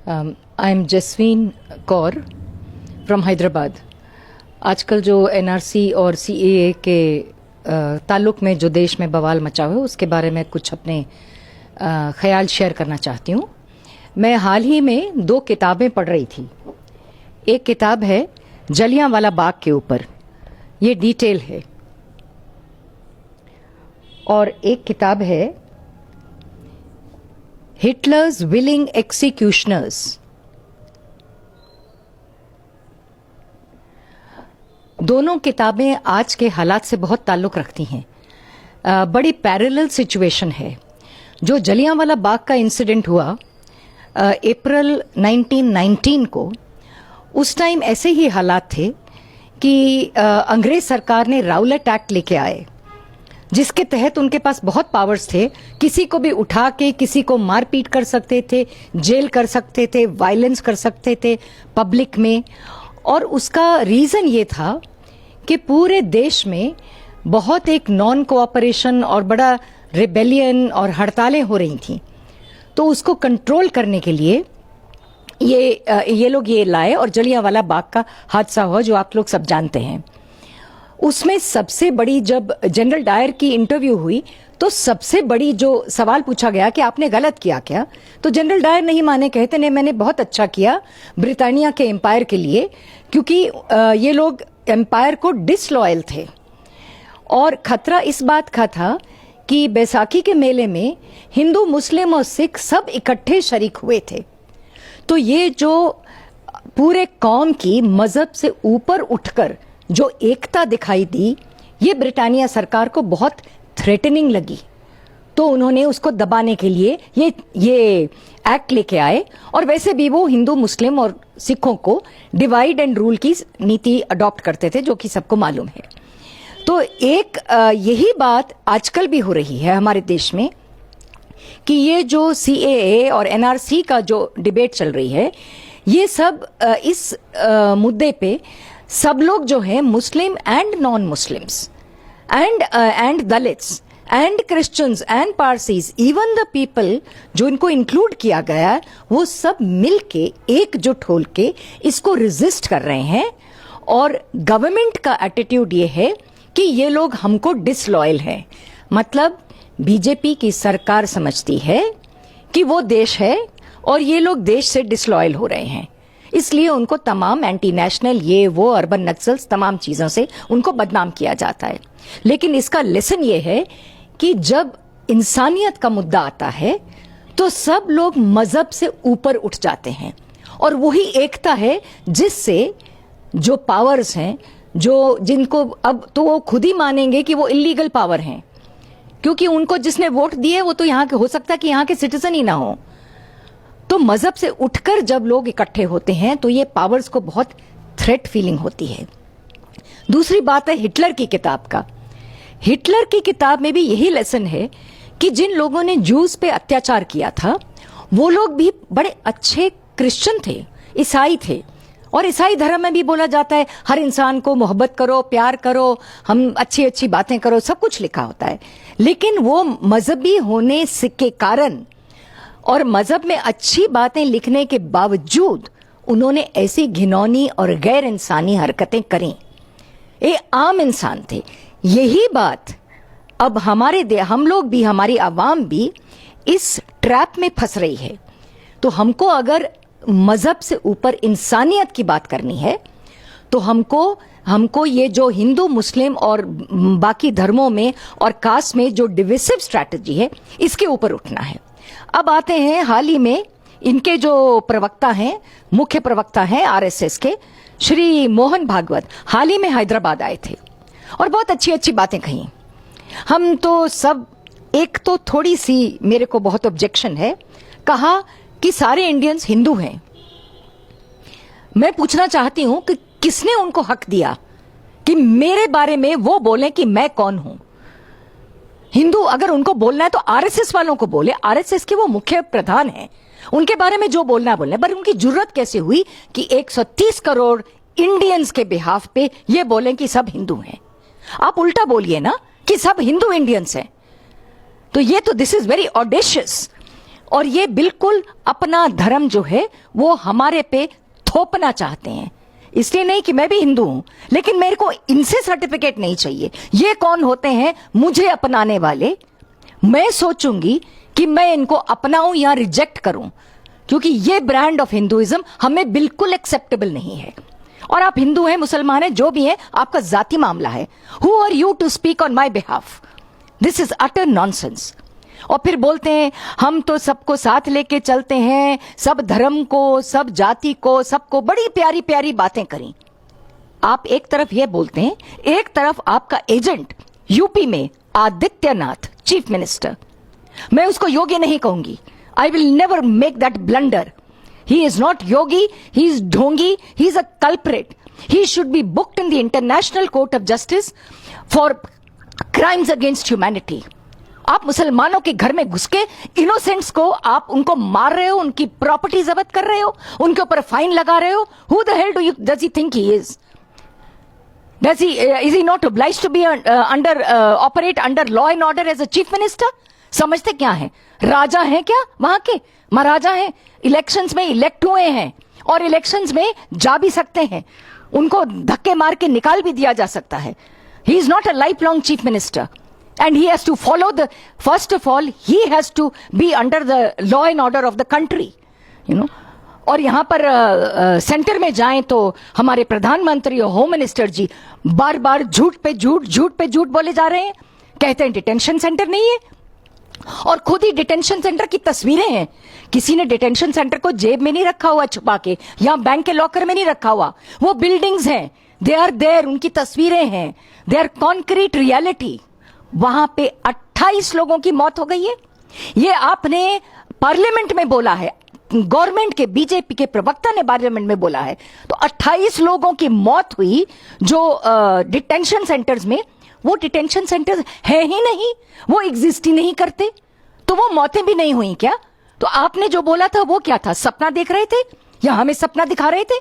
I am Jasveen Kaur from Hyderabad. आजकल जो NRC और सीएए के ताल्लुक में जो देश में बवाल मचा हुआ है उसके बारे में कुछ अपने ख्याल शेयर करना चाहती हूँ। मैं हाल ही में 2 किताबें पढ़ रही थी। एक किताब है जलियांवाला बाग के ऊपर, ये डिटेल है, और एक किताब है हिटलर्स विलिंग एक्सिक्यूशनर्स। दोनों किताबें आज के हालात से बहुत ताल्लुक रखती हैं। बड़ी पैरेलल सिचुएशन है। जो जलियांवाला बाग का इंसिडेंट हुआ अप्रैल 1919 को, उस टाइम ऐसे ही हालात थे कि अंग्रेज सरकार ने राउलेट एक्ट लेके आए, जिसके तहत उनके पास बहुत पावर्स थे। किसी को भी उठा के किसी को मारपीट कर सकते थे, जेल कर सकते थे, वायलेंस कर सकते थे पब्लिक में। और उसका रीजन ये था कि पूरे देश में बहुत एक नॉन कोऑपरेशन और बड़ा रिबेलियन और हड़तालें हो रही थी। तो उसको कंट्रोल करने के लिए ये लोग ये लाए और जलियांवाला बाग का हादसा हुआ, जो आप लोग सब जानते हैं। उसमें सबसे बड़ी, जब जनरल डायर की इंटरव्यू हुई तो सबसे बड़ी जो सवाल पूछा गया कि आपने गलत किया क्या, तो जनरल डायर नहीं माने, कहते नहीं मैंने बहुत अच्छा किया ब्रिटानिया के एम्पायर के लिए, क्योंकि ये लोग एम्पायर को डिसलॉयल थे। और खतरा इस बात का था कि बैसाखी के मेले में हिंदू, मुस्लिम और सिख सब इकट्ठे शरीक हुए थे। तो ये जो पूरे कौम की मजहब से ऊपर उठकर जो एकता दिखाई दी, ये ब्रिटानिया सरकार को बहुत थ्रेटनिंग लगी। तो उन्होंने उसको दबाने के लिए ये एक्ट लेके आए। और वैसे भी वो हिंदू, मुस्लिम और सिखों को डिवाइड एंड रूल की नीति अडॉप्ट करते थे, जो कि सबको मालूम है। तो एक यही बात आजकल भी हो रही है हमारे देश में कि ये जो सीएए और एनआरसी का जो डिबेट चल रही है, ये सब इस मुद्दे पे सब लोग जो हैं, Muslim and non Muslims and Dalits and Christians and Parsis, even the people जो इनको इंक्लूड किया गया है, वो सब मिलके एकजुट होल के इसको रेजिस्ट कर रहे हैं। और गवर्नमेंट का एटीट्यूड ये है कि ये लोग हमको डिसलॉयल हैं। मतलब बीजेपी की सरकार समझती है कि वो देश है और ये लोग देश से डिसलॉयल हो रहे हैं, इसलिए उनको तमाम एंटी नेशनल, ये वो, अर्बन नक्सल्स, तमाम चीजों से उनको बदनाम किया जाता है। लेकिन इसका लेसन ये है कि जब इंसानियत का मुद्दा आता है तो सब लोग मजहब से ऊपर उठ जाते हैं। और वही एकता है जिससे जो पावर्स हैं, जिनको अब तो वो खुद ही मानेंगे कि वो इलीगल पावर हैं, क्योंकि उनको जिसने वोट दिए वो तो यहाँ के, हो सकता है कि यहाँ के सिटीजन ही ना हो। तो मजहब से उठकर जब लोग इकट्ठे होते हैं तो ये पावर्स को बहुत थ्रेट फीलिंग होती है। दूसरी बात है हिटलर की किताब का। हिटलर की किताब में भी यही लेसन है कि जिन लोगों ने जूस पे अत्याचार किया था, वो लोग भी बड़े अच्छे क्रिश्चियन थे, ईसाई थे। और ईसाई धर्म में भी बोला जाता है हर इंसान को मोहब्बत करो, प्यार करो, हम अच्छी अच्छी बातें करो, सब कुछ लिखा होता है। लेकिन वो मजहबी होने के कारण और मजहब में अच्छी बातें लिखने के बावजूद उन्होंने ऐसी घिनौनी और गैर इंसानी हरकतें करी। ये आम इंसान थे। यही बात अब हम लोग भी, हमारी आवाम भी इस ट्रैप में फंस रही है। तो हमको अगर मजहब से ऊपर इंसानियत की बात करनी है तो हमको ये जो हिंदू, मुस्लिम और बाकी धर्मों में और कास्ट में जो डिविसिव स्ट्रैटेजी है, इसके ऊपर उठना है। अब आते हैं हाल ही में इनके जो प्रवक्ता हैं, मुख्य प्रवक्ता हैं आरएसएस के, श्री मोहन भागवत, हाल ही में हैदराबाद आए थे और बहुत अच्छी अच्छी बातें कही। हम तो सब, एक तो थोड़ी सी मेरे को बहुत ऑब्जेक्शन है, कहा कि सारे इंडियंस हिंदू हैं। मैं पूछना चाहती हूं कि किसने उनको हक दिया कि मेरे बारे में वो बोलें कि मैं कौन हूं। हिंदू अगर उनको बोलना है तो आरएसएस वालों को बोले, आरएसएस के वो मुख्य प्रधान हैं, उनके बारे में जो बोलना है बोलना है। पर उनकी जरूरत कैसे हुई कि 130 करोड़ इंडियंस के बिहाफ पे ये बोलें कि सब हिंदू हैं। आप उल्टा बोलिए ना कि सब हिंदू इंडियंस हैं। तो ये तो दिस इज वेरी ऑडेशियस। और ये बिल्कुल अपना धर्म जो है वो हमारे पे थोपना चाहते हैं। इसलिए नहीं कि मैं भी हिंदू हूं, लेकिन मेरे को इनसे सर्टिफिकेट नहीं चाहिए। ये कौन होते हैं मुझे अपनाने वाले? मैं सोचूंगी कि मैं इनको अपनाऊं या रिजेक्ट करूं, क्योंकि ये ब्रांड ऑफ हिंदुइज्म हमें बिल्कुल एक्सेप्टेबल नहीं है। और आप हिंदू हैं, मुसलमान हैं, जो भी हैं, आपका जाति मामला है। Who are you to speak on my behalf? This is utter nonsense. और फिर बोलते हैं हम तो सबको साथ लेके चलते हैं, सब धर्म को, सब जाति को, सबको, बड़ी प्यारी प्यारी बातें करी। आप एक तरफ ये बोलते हैं, एक तरफ आपका एजेंट यूपी में आदित्यनाथ चीफ मिनिस्टर, मैं उसको योगी नहीं कहूंगी, I will never make that blunder. He is not yogi, he is dhongi, he is a culprit. He should be booked in the international court of justice for crimes against humanity. आप मुसलमानों के घर में घुस के इनोसेंट्स को आप उनको मार रहे हो, उनकी प्रॉपर्टी जब्त कर रहे हो, उनके ऊपर फाइन लगा रहे हो। Who the hell does he think he is? Is he not obliged to be operate under law and order as a chief minister? समझते क्या है? राजा हैं क्या वहां के? महाराजा हैं। इलेक्शंस में इलेक्ट हुए हैं और इलेक्शंस में जा भी सकते हैं, उनको धक्के मार के निकाल भी दिया जा सकता है। He is not a lifelong chief minister and he has to follow the, first of all he has to be under the law and order of the country, you know। और यहां पर सेंटर में जाएं तो हमारे प्रधानमंत्री और home minister जी बार बार झूठ पे झूठ बोले जा रहे हैं। कहते हैं डिटेंशन सेंटर नहीं है, और खुद ही डिटेंशन सेंटर की तस्वीरें हैं। किसी ने डिटेंशन सेंटर को जेब में नहीं रखा हुआ छुपा के, या बैंक के लॉकर में नहीं रखा हुआ। वो बिल्डिंग्स हैं, दे आर देयर, उनकी तस्वीरें हैं, दे आर कॉन्क्रीट रियलिटी। वहां पे 28 लोगों की मौत हो गई है। ये आपने पार्लियामेंट में बोला है, गवर्नमेंट के बीजेपी के प्रवक्ता ने पार्लियामेंट में बोला है। तो 28 लोगों की मौत हुई जो डिटेंशन सेंटर्स में। वो डिटेंशन सेंटर्स है ही नहीं, वो एग्जिस्ट ही नहीं करते, तो वो मौतें भी नहीं हुई क्या? तो आपने जो बोला था वो क्या था? सपना देख रहे थे या हमें सपना दिखा रहे थे?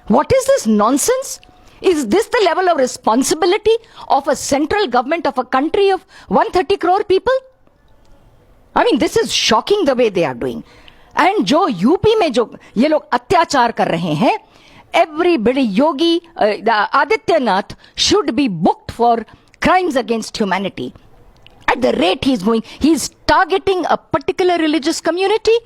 What is this nonsense? Is this the level of responsibility of a central government of a country of 130 crore people? I mean, this is shocking the way they are doing. And जो UP में जो ये लोग अत्याचार कर रहे हैं, everybody, Yogi Adityanath should be booked for crimes against humanity. At the rate he is going, he is targeting a particular religious community.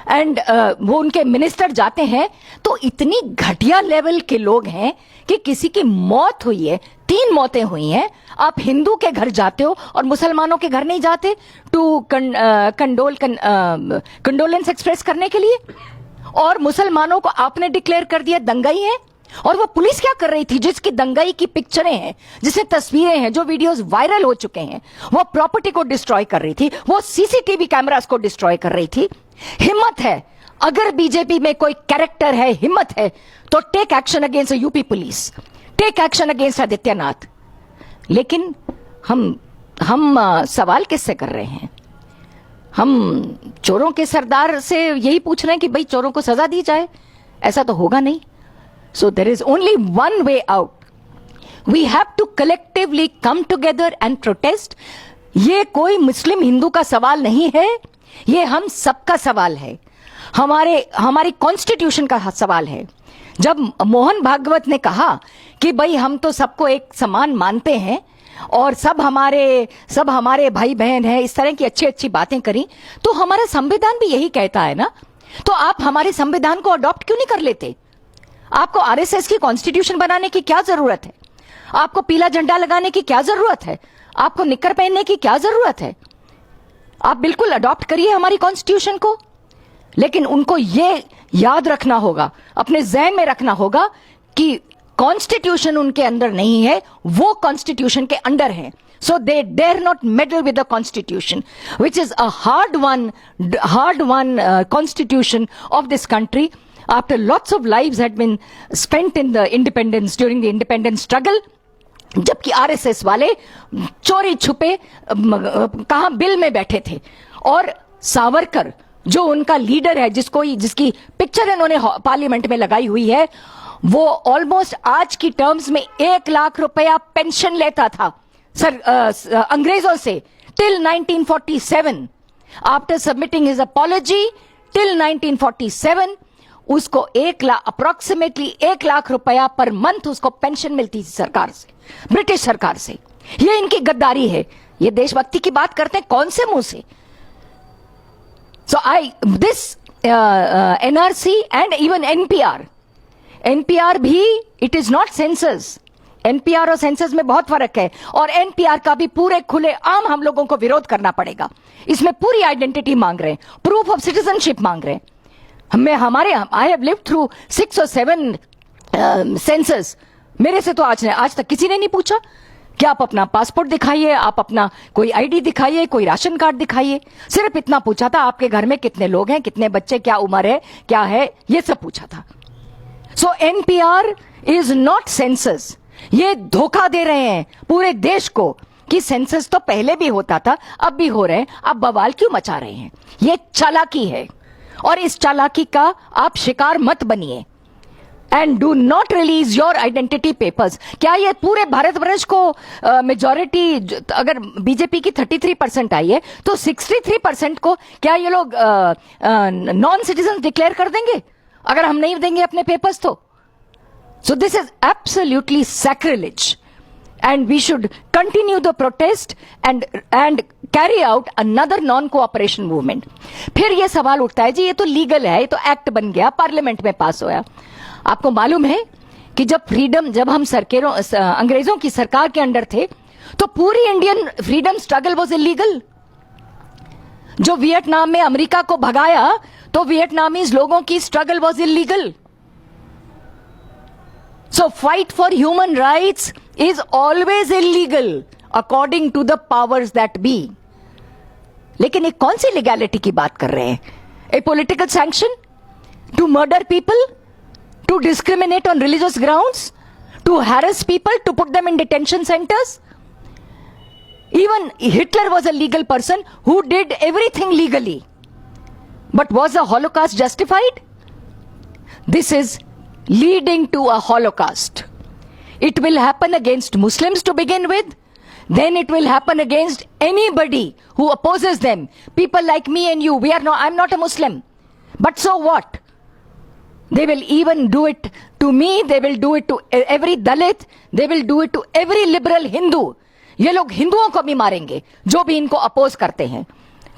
And वो उनके मिनिस्टर जाते हैं तो इतनी घटिया लेवल के लोग हैं कि किसी की मौत हुई है, 3 मौतें हुई हैं, आप हिंदू के घर जाते हो और मुसलमानों के घर नहीं जाते टू कंडोलेंस एक्सप्रेस करने के लिए। और मुसलमानों को आपने डिक्लेयर कर दिया दंगाई है। और वो पुलिस क्या कर रही थी जिसकी दंगाई की पिक्चरें हैं, जिसमें तस्वीरें हैं, जो वीडियोस वायरल हो चुके हैं? वो प्रॉपर्टी को डिस्ट्रॉय कर रही थी, वो सीसीटीवी कैमरास को डिस्ट्रॉय कर रही थी। हिम्मत है, अगर बीजेपी में कोई कैरेक्टर है, हिम्मत है, तो take action against UP police, take action against Adityanath. लेकिन हम सवाल किससे कर रहे हैं? हम चोरों के सरदार से यही पूछ रहे हैं कि भाई चोरों को सजा दी जाए। ऐसा तो होगा नहीं। So there is only one way out. We have to collectively come together and protest. ये कोई मुस्लिम हिंदू का सवाल नहीं है, ये हम सबका सवाल है, हमारी कॉन्स्टिट्यूशन का सवाल है। जब मोहन भागवत ने कहा कि भाई हम तो सबको एक समान मानते हैं और सब हमारे भाई बहन हैं, इस तरह की अच्छी अच्छी बातें करी, तो हमारा संविधान भी यही कहता है ना। तो आप हमारे संविधान को अडॉप्ट क्यों नहीं कर लेते? आपको आरएसएस की कॉन्स्टिट्यूशन बनाने की क्या जरूरत है? आपको पीला झंडा लगाने की क्या जरूरत है? आपको निक्कर पहनने की क्या जरूरत है? आप बिल्कुल अडॉप्ट करिए हमारी कॉन्स्टिट्यूशन को। लेकिन उनको ये याद रखना होगा, अपने जहन में रखना होगा कि कॉन्स्टिट्यूशन उनके अंदर नहीं है, वो कॉन्स्टिट्यूशन के अंडर है। So they dare not meddle with the constitution, which is a hard won constitution of this country. After lots of lives had been spent in the independence, during the independence struggle, जबकि RSS वाले चोरी छुपे कहां bill में बैठे थे। और सावरकर जो उनका लीडर है, जिसकी पिक्चर इन्होंने पार्लियामेंट में लगाई हुई है, वो ऑलमोस्ट आज की टर्म्स में 1 लाख रुपया पेंशन लेता था सर अंग्रेजों से till 1947। After submitting his apology till 1947 उसको अप्रोक्सीमेटली 1 लाख रुपया पर मंथ उसको पेंशन मिलती थी सरकार से, ब्रिटिश सरकार से। ये इनकी गद्दारी है। ये देशभक्ति की बात करते हैं कौन से मुंह से? So this NRC and even NPR भी, it is not census. NPR और सेंसस में बहुत फर्क है, और NPR का भी पूरे खुले आम हम लोगों को विरोध करना पड़ेगा। इसमें पूरी आइडेंटिटी मांग रहे हैं, प्रूफ ऑफ सिटीजनशिप मांग रहे हैं। आई हैव लिव्ड थ्रू 6 और 7 सेंसस। मेरे से तो आज तक किसी ने नहीं पूछा कि आप अपना पासपोर्ट दिखाइए, आप अपना कोई ID दिखाइए, कोई राशन कार्ड दिखाइए। सिर्फ इतना पूछा था आपके घर में कितने लोग हैं, कितने बच्चे, क्या उम्र है, क्या है, ये सब पूछा था। सो NPR इज नॉट सेंसस। ये धोखा दे रहे हैं पूरे देश को कि सेंसस तो पहले भी होता था, अब भी हो रहे हैं, अब बवाल क्यों मचा रहे हैं? ये चालाकी है, और इस चालाकी का आप शिकार मत बनिए। And do not release your identity papers. क्या ये पूरे भारतवर्ष को मेजॉरिटी, अगर बीजेपी की 33% आई है तो 63% को क्या ये लोग नॉन सिटीजन डिक्लेयर कर देंगे अगर हम नहीं देंगे अपने पेपर्स? तो so this is absolutely sacrilege, and we should continue the protest and carry out another non-cooperation movement. फिर ये सवाल उठता है जी ये तो लीगल है, ये तो एक्ट बन गया, पार्लियामेंट में पास होया। आपको मालूम है कि जब हम अंग्रेजों की सरकार के अंडर थे तो पूरी Indian freedom struggle was illegal. जो वियतनाम में अमेरिका को भगाया तो वियतनामीज लोगों की struggle was illegal. So fight for human rights is always illegal according to the powers that be. लेकिन एक कौन सी लीगैलिटी की बात कर रहे हैं? A political sanction to murder people, to discriminate on religious grounds, to harass people, to put them in detention centers. Even Hitler was a legal person who did everything legally. But was the Holocaust justified? This is leading to a Holocaust. It will happen against Muslims to begin with, then it will happen against anybody who opposes them. People like me and you, I'm not a Muslim. But so what? They will even do it to me, they will do it to every Dalit, they will do it to every liberal Hindu. ये लोग हिंदुओं को भी मारेंगे जो भी इनको oppose करते हैं।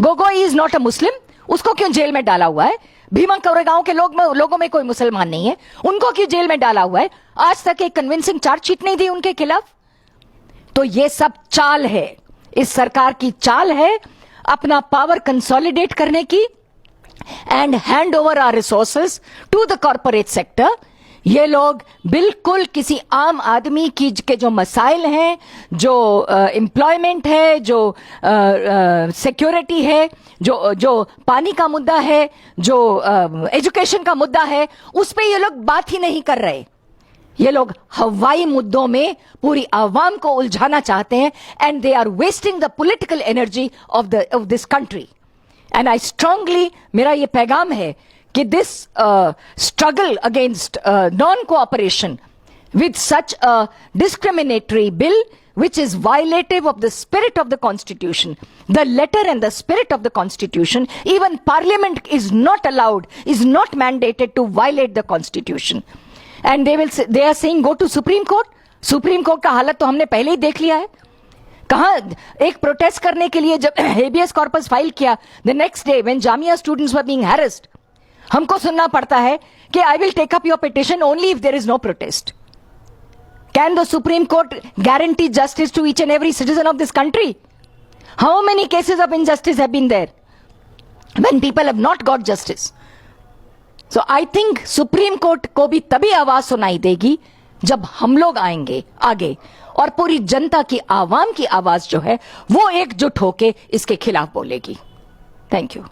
गोगोई इज नॉट अ मुस्लिम, उसको क्यों जेल में डाला हुआ है? भीमा कोरेगांव के लोगों में कोई मुसलमान नहीं है, उनको क्यों जेल में डाला हुआ है? आज तक एक कन्विंसिंग चार्जशीट नहीं दी उनके खिलाफ। तो ये सब चाल है, इस सरकार की चाल है अपना पावर कंसोलिडेट करने की and hand over our resources to the corporate sector. ये लोग बिल्कुल किसी आम आदमी की के जो मसाइल हैं, जो एम्प्लॉयमेंट है, जो सिक्योरिटी है, जो पानी का मुद्दा है, जो एजुकेशन का मुद्दा है, उस पे ये लोग बात ही नहीं कर रहे। ये लोग हवाई मुद्दों में पूरी आवाम को उलझाना चाहते हैं and they are wasting the political energy of this country. And I strongly, मेरा ये पैगाम है कि this struggle against non-cooperation with such a discriminatory bill which is violative of the spirit of the Constitution, the letter and the spirit of the Constitution, even Parliament is not allowed, is not mandated to violate the Constitution. And they are saying go to Supreme Court. Supreme Court का हालत तो हमने पहले ही देख लिया है। कहाँ एक प्रोटेस्ट करने के लिए जब habeas corpus फाइल किया, the next day when Jamia students were being harassed, हमको सुनना पड़ता है कि I will take up your petition only if there is no protest. Can the Supreme Court guarantee justice to each and every citizen of this country? How many cases of injustice have been there when people have not got justice? So I think Supreme Court को भी तभी आवाज सुनाई देगी जब हम लोग आएंगे आगे और पूरी जनता की, आवाम की आवाज जो है वो एकजुट होके इसके खिलाफ बोलेगी। Thank you.